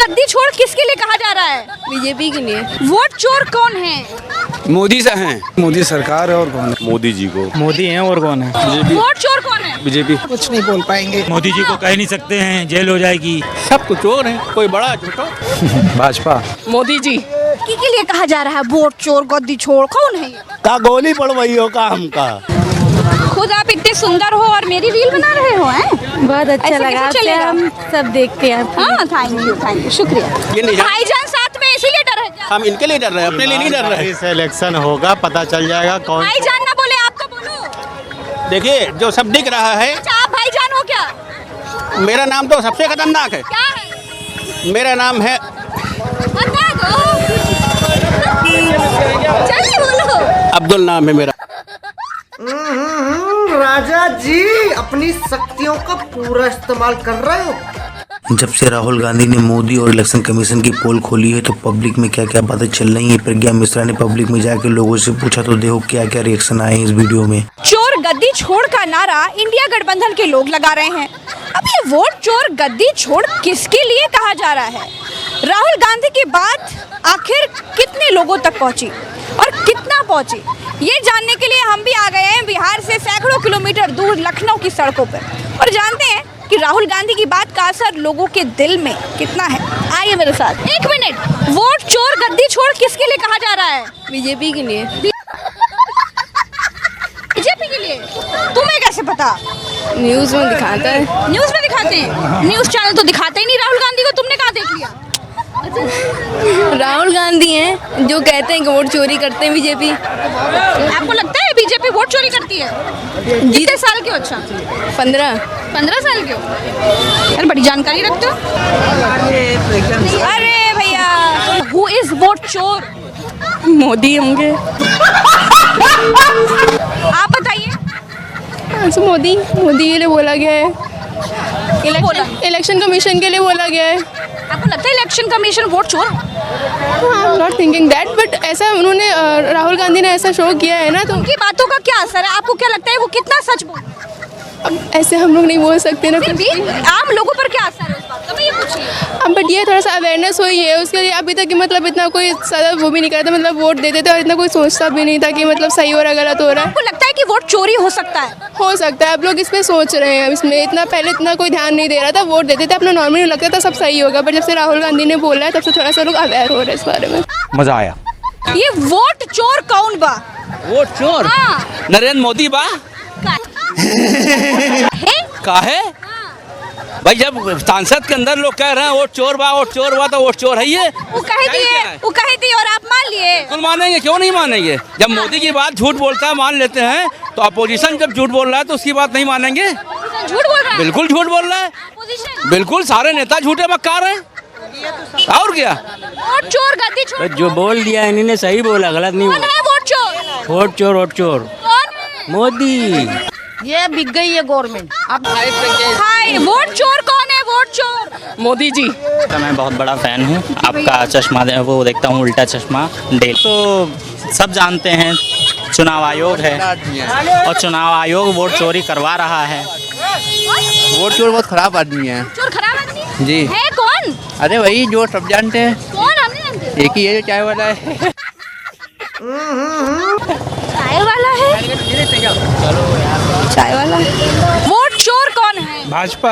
गद्दी छोड़ किसके लिए कहा जा रहा है? बीजेपी के लिए। वोट चोर कौन है? मोदी से हैं। मोदी सरकार है और कौन है? मोदी जी को। मोदी हैं और कौन है? बीजेपी। वोट चोर कौन है? बीजेपी। कुछ नहीं बोल पाएंगे। मोदी जी को कह नहीं सकते हैं, जेल हो जाएगी। सब कुछ चोर है, कोई बड़ा छोटा। भाजपा। मोदी जी किसके लिए कहा जा रहा है वोट चोर गद्दी छोड़? कौन है ये? का गोली पड़वाई हो का हमका। खुद आप इतने सुंदर हो और मेरी रील बना रहे हो हैं? बहुत अच्छा ऐसे लगा कैसे आपसे, चलेगा? हम सब देखते हैं। हाँ थैंक यू शुक्रिया। भाईजान साथ में इसीलिए डर है क्या? हम इनके लिए डर रहे हैं, अपने लिए नहीं डर रहे हैं। इलेक्शन होगा, पता चल जाएगा कौन। भाईजान ना बोले आप तो बोलो। देखिए जो सब दिख रहा है। अच्छा आप भाईजान हो क्या? मेरा नाम तो सबसे खतरनाक है। क्या है? मेरा नाम है बता दो। जल्दी बोलो। अब्दुल नाम है मेरा। राजा जी अपनी शक्तियों का पूरा इस्तेमाल कर रहे हो। जब से राहुल गांधी ने मोदी और इलेक्शन कमीशन की पोल खोली है तो पब्लिक में क्या क्या बातें चल रही हैं। प्रज्ञा मिश्रा ने पब्लिक में जाकर लोगों से पूछा तो देखो क्या क्या रिएक्शन आए हैं इस वीडियो में। चोर गद्दी छोड़ का नारा इंडिया गठबंधन के लोग लगा रहे हैं। अब ये वोट चोर गद्दी छोड़ किसके लिए कहा जा रहा है? राहुल गांधी की बात आखिर कितने लोगों तक पहुंची और कितना पहुंची, ये जानने के लिए हम भी आ गए हैं बिहार से सैकड़ों किलोमीटर दूर लखनऊ की सड़कों पर और जानते हैं कि राहुल गांधी की बात का असर लोगों के दिल में कितना है। आइए मेरे साथ। एक मिनट, वोट चोर गद्दी छोड़ किसके लिए कहा जा रहा है? बीजेपी के लिए। बीजेपी के लिए? तुम्हें कैसे पता? न्यूज़ में दिखाता है। न्यूज़ में दिखाते हैं? न्यूज़ चैनल तो दिखाते ही नहीं राहुल गांधी को, तुमने कहाँ देख लिया? राहुल गांधी हैं जो कहते हैं कि वोट चोरी करते हैं बीजेपी। आपको लगता है बीजेपी वोट चोरी करती है? कितने साल के हो? अच्छा 15 साल के हो यार, बड़ी जानकारी रखते हो। अरे भैया, हु इज वोट चोर? मोदी होंगे। आप बताइए। मोदी के लिए बोला गया है। इलेक्शन कमीशन के लिए बोला गया है। आपको लगता है इलेक्शन कमीशन वोट चोर? I am not thinking that, but ऐसा उन्होंने राहुल गांधी ने ऐसा शो किया है ना, तो उनकी बातों का क्या असर है? आपको क्या लगता है वो कितना सच बोल? अब ऐसे हम लोग नहीं बोल सकते ना। फिर भी आम लोगों पर क्या असर है उस बात का, मैं ये पूछ रही हूँ। अब बट ये थोड़ा सा अवेयरनेस हुई है उसके लिए। अभी तक कि मतलब इतना कोई ज़्यादा वो भी नहीं करता, मतलब वोट देते थे और इतना कोई सोचता भी नहीं था कि मतलब सही हो रहा है गलत हो रहा है। आपको लगता है कि वोट चोरी हो सकता है? हो सकता है, अब लोग इस पे सोच रहे हैं। इसमें इतना पहले इतना कोई ध्यान नहीं दे रहा था, वोट देते थे अपना नॉर्मली लगता था सब सही होगा, बट जब से राहुल गांधी ने बोला है तब से थोड़ा सा लोग अवेयर हो रहे हैं इस बारे में। मजा आया। ये वोट चोर कौन बा? वोट चोर हाँ। नरेंद्र मोदी बा। काहे? भाई जब सांसद के अंदर लोग कह रहे हैं वोट चोर बा तो वोट चोर है ये। वो कह दिए और आप मान लिए। बिल्कुल मानेंगे, क्यों नहीं मानेंगे? जब मोदी की बात झूठ बोलता है मान लेते हैं, तो अपोजिशन जब झूठ बोल रहा है तो उसकी बात नहीं मानेंगे? झूठ बोल रहा है? बिल्कुल झूठ बोल रहा है। बिल्कुल सारे नेता झूठे मक्कार हैं। और क्या? वोट चोर गद्दी छोड़। जो बोल दिया इन्होंने सही बोला, गलत नहीं कौन बोला। है वोट चोर? वोट चोर कौन है? मोदी। ये बिक गई है गवर्नमेंट। अब हाय, वोट चोर कौन है? वोट चोर मोदी जी। मैं बहुत बड़ा फैन हूँ आपका। चश्मा वो देखता हूँ उल्टा चश्मा डेल, तो सब जानते हैं चुनाव आयोग है और चुनाव आयोग वोट चोरी करवा रहा है। वोट चोर बहुत खराब आदमी है। चोर खराब आदमी जी। है? कौन? अरे वही जो सब जानते हैं, कौन? हम नहीं जानते। एक ही है जो चाय वाला है। चाय वाला है? चाय वाला। वोट चोर कौन है? भाजपा।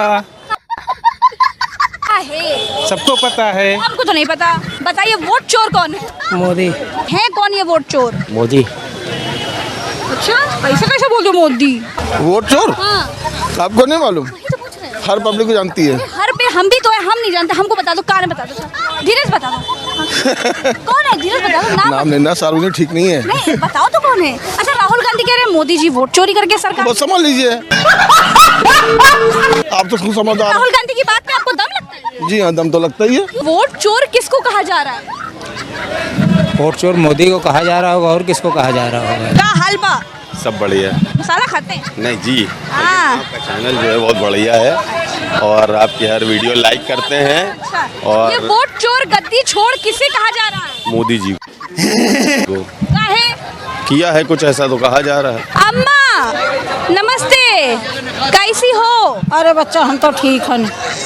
है सबको पता है। हमको तो नहीं पता। बताइए वोट चोर कौन है? मोदी है। कौन ये वोट चोर? मोदी। अच्छा, ऐसे कैसे बोल दो मोदी? वोट चोर हाँ, आपको नहीं मालूम? वही तो पूछ रहे हैं। हर पब्लिक को जानती है। हर पे हम भी तो है, हम नहीं जानते। हमको बता दो, कारण बता दो। धीरज बता दो। कौन है? धीरज बता दो। नाम लेना सार्वजनिक ठीक नहीं है। नहीं बताओ तो कौन है? अच्छा, राहुल गांधी कह रहे हैं मोदी जी वोट चोरी करके सरकार। बस समझ लीजिए। आप तो खूब समझदार। राहुल गांधी की बात में आपको दम लगता है? जी हाँ, दम तो लगता ही है। वोट चोर किसको कहा जा रहा है? वोट चोर मोदी को कहा जा रहा होगा, और किसको कहा जा रहा होगा? का हलवा सब बढ़िया। मसाला खाते हैं? नहीं जी, हाँ। आपका चैनल जो है बहुत बढ़िया है और आपकी हर वीडियो लाइक करते हैं। और ये वोट चोर गद्दी छोड़ किसे कहा जा रहा है? मोदी जी को काहे? किया है कुछ ऐसा तो कहा जा रहा है। अम्मा नमस्ते, कैसी हो? अरे बच्चा हम तो ठीक है।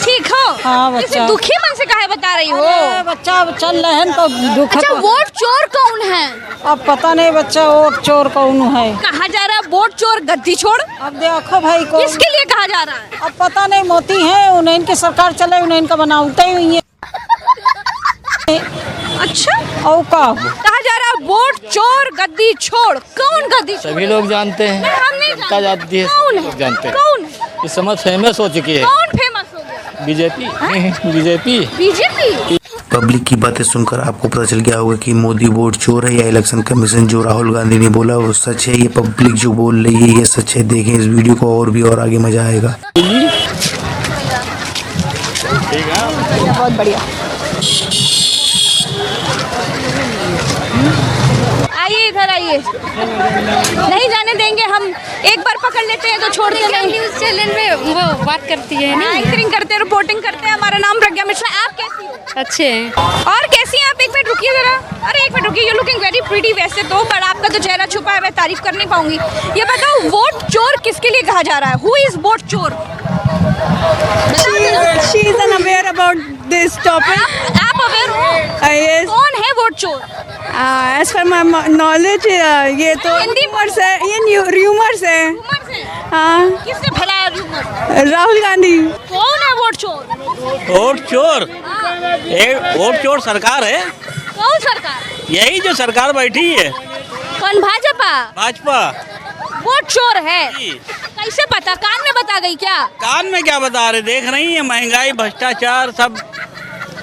ठीक हो? हाँ, बच्चा। ऐसे दुखी मन से काहे बता रही हो? बच्चा चल रहे हैं तो दुख अच्छा, वोट चोर कौन है? अब पता नहीं बच्चा वोट चोर कौन है। कहा जा रहा है वोट चोर गद्दी छोड़? अब देखो भाई को किसके लिए कहा जा रहा है? अब पता नहीं मोती है उन्हें इनकी सरकार चले उन्हें इनका बनावटे ही हुई है। अच्छा, और का कहा जा रहा है वोट चोर गद्दी छोड़। कौन गद्दी छोड़? सभी लोग जानते हैं, नहीं, हम नहीं जनता जानती है, कौन लोग जानते हैं। कौन है? इस समय फेमस हो चुकी है कौन फेमस हो गया? बीजेपी। BJP BJP. पब्लिक की बातें सुनकर आपको पता चल गया होगा कि मोदी वोट चोर है या इलेक्शन कमीशन जो राहुल गांधी ने बोला वो सच है। ये पब्लिक जो बोल रही है ये सच है। देखें इस वीडियो को और भी और आगे मजा आएगा। बहुत बढ़िया। आइए इधर आइए, नहीं जाने देंगे हम। एक बार पकड़ लेते हैं तो छोड़ते नहीं। न्यूज़ चैनल में वो बात करती है ना। एंकरिंग करते हैं, रिपोर्टिंग करते हैं। हमारा नाम प्रज्ञा मिश्रा। आप कैसी हो? अच्छे हैं। और कैसी हैं आप? एक मिनट रुकिए जरा। अरे एक मिनट रुकिए, यू लुकिंग वेरी प्रीटी वैसे तो, पर आपका तो चेहरा छुपा है, मैं तारीफ कर नहीं पाऊंगी। ये बताओ वोट चोर किसके लिए कहा जा रहा है? हु इज वोट चोर? She is unaware about this topic. आप अवेयर हो? Yes. कौन है वोट चोर? As per my knowledge, ये तो हिंदी rumors है, ये rumors है। Rumors है? हाँ, किसने फैलाया रूमर? राहुल गांधी। कौन है वोट चोर? वोट चोर, ये वोट चोर सरकार है। कौन सरकार? यही जो सरकार बैठी है, कौन? भाजपा। भाजपा। वोट चोर है? जी। कैसे पता? कान में बता गई क्या? कान में क्या बता रहे, देख रही है महंगाई, भ्रष्टाचार, सब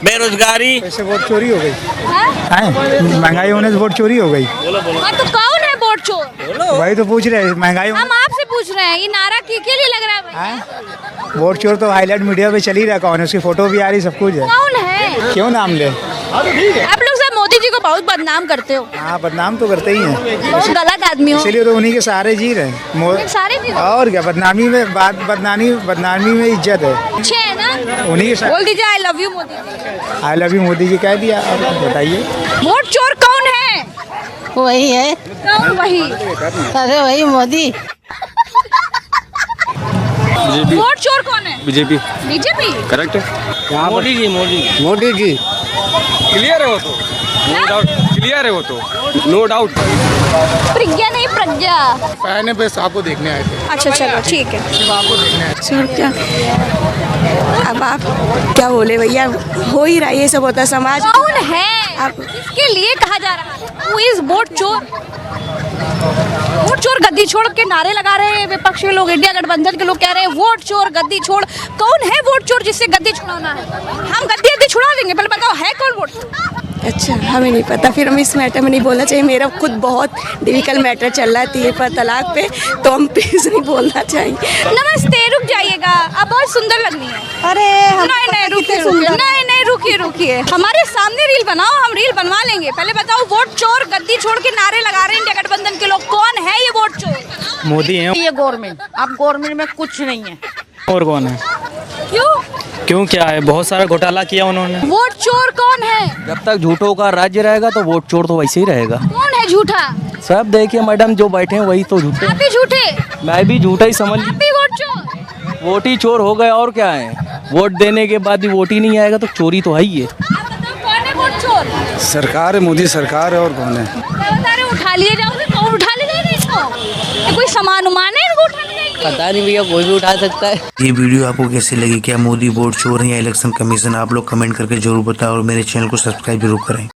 बेरोजगारी। ऐसे वोट चोरी हो गई, हाँ? महंगाई होने से वोट चोरी हो गई। हाँ, तो कौन है वोट चोर? वही तो पूछ रहे हैं, महंगाई हम आपसे पूछ रहे हैं, ये नारा के लिए लग रहा है भाई? वोट चोर तो हाईलाइट मीडिया पे चल ही रहा, कौन है, उसकी फोटो भी आ रही, सब कुछ है। कौन है? क्यों नाम ले? आप लोग सब मोदी जी को बहुत बदनाम करते हो। हाँ, बदनाम तो करते ही हैं, बहुत गलत आदमी हो। इसीलिए तो उन्हीं के सहारे जी रहे हैं। सारे चीज़ और क्या, बदनामी में बात, बदनामी में इज्जत है। अच्छे है ना? उन्हीं के साथ बोल दीजिए I love you Modi ji. I love you Modi ji कह दिया। अब बताइए वोट चोर कौन है? वही है। कौन वही? अरे वही मोदी। वोट चोर कौन है? BJP. BJP. Correct. Modi ji, Modi ji clear है वो तो, नो डाउट क्लियर है वो तो, नो डाउट। प्रज्ञा नहीं, प्रज्ञा। पहने पे आपको देखने आए थे। अच्छा चलो ठीक है। आपको देखने आए थे। सर क्या अब आप क्या बोले भैया, हो ही रहा है ये सब होता है समाज। कौन है? किसके लिए कहा जा रहा है? Who is वोट चोर? वोट चोर गद्दी छोड़ के नारे लगा रहे हैं विपक्ष के लोग, इंडिया गठबंधन के लोग कह रहे हैं वोट चोर गद्दी छोड़। कौन है वोट चोर जिससे गद्दी छुड़ाना है? हम गद्दी छुड़ा देंगे, पहले बताओ है कौन वोट चोर? अच्छा हमें नहीं पता, फिर हम इस मैटर में नहीं बोलना चाहिए। मेरा खुद बहुत डिफिकल्ट मैटर चल रहा है 3 पर तलाक पे, तो हम प्लीज नहीं बोलना चाहिए। नमस्ते, रुक जाइएगा, आप बहुत सुंदर लग रही हैं। अरे नहीं रुकिए रुकिए, हमारे सामने रील बनाओ, हम रील बनवा लेंगे। पहले बताओ वोट चोर गद्दी छोड़ के नारे लगा रहे हैं इंडिया गठबंधन के लोग, कौन है ये वोट चोर? मोदी है। ये गवर्नमेंट, अब गवर्नमेंट में कुछ नहीं है। और कौन है? क्यों, क्या है, बहुत सारा घोटाला किया उन्होंने। वोट चोर कौन है? जब तक झूठों का राज्य रहेगा तो वोट चोर तो वैसे ही रहेगा। कौन है झूठा? सब देखिए मैडम, जो बैठे हैं वही तो झूठे आप भी झूठे? मैं भी झूठा ही समझ। आप भी वोट चोर? वोट ही चोर हो गए और क्या है। वोट देने के बाद भी वोट ही नहीं आएगा तो चोरी तो है ही है। आप बताओ कौन है वोट चोर? सरकार है, मोदी सरकार है, और कौन है? क्या बता रहे, उठा लिए जाओगे? कौन उठा ले जाएगा इसको? ये कोई सामान उमान है इनको उठा ले जाएंगे? पता नहीं भैया, कोई भी उठा सकता है। ये वीडियो आपको कैसी लगी? क्या मोदी वोट चोर है या इलेक्शन कमीशन? आप लोग कमेंट करके जरूर बताएं और मेरे चैनल को सब्सक्राइब जरूर करें।